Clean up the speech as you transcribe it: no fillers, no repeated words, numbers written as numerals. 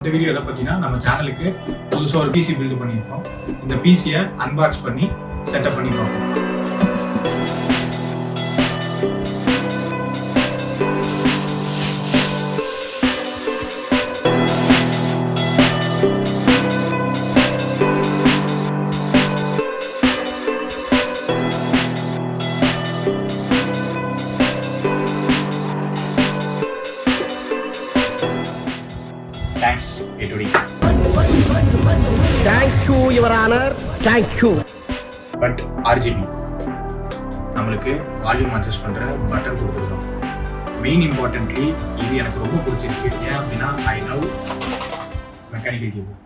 இந்த வீடியோ எதை பற்றினா நம்ம சேனலுக்கு புதுசாக ஒரு பிசி பில்டு பண்ணியிருக்கோம். இந்த பிசியை அன்பாக்ஸ் பண்ணி செட்டப் பண்ணி பார்ப்போம். Thanks, A2D. Thank you, Your Honor. Thank you. But RGB நம்மளுக்கு வால்யூம் அட்ஜஸ்ட் பண்ணுற பட்டன் கொடுத்துருக்கோம். மெயின் இம்பார்ட்டன்ட்லி இது எனக்கு ரொம்ப பிடிச்சிருக்கு. ஏன் அப்படின்னா ஐ லவ் மெக்கானிக்கல் கீபோர்ட்.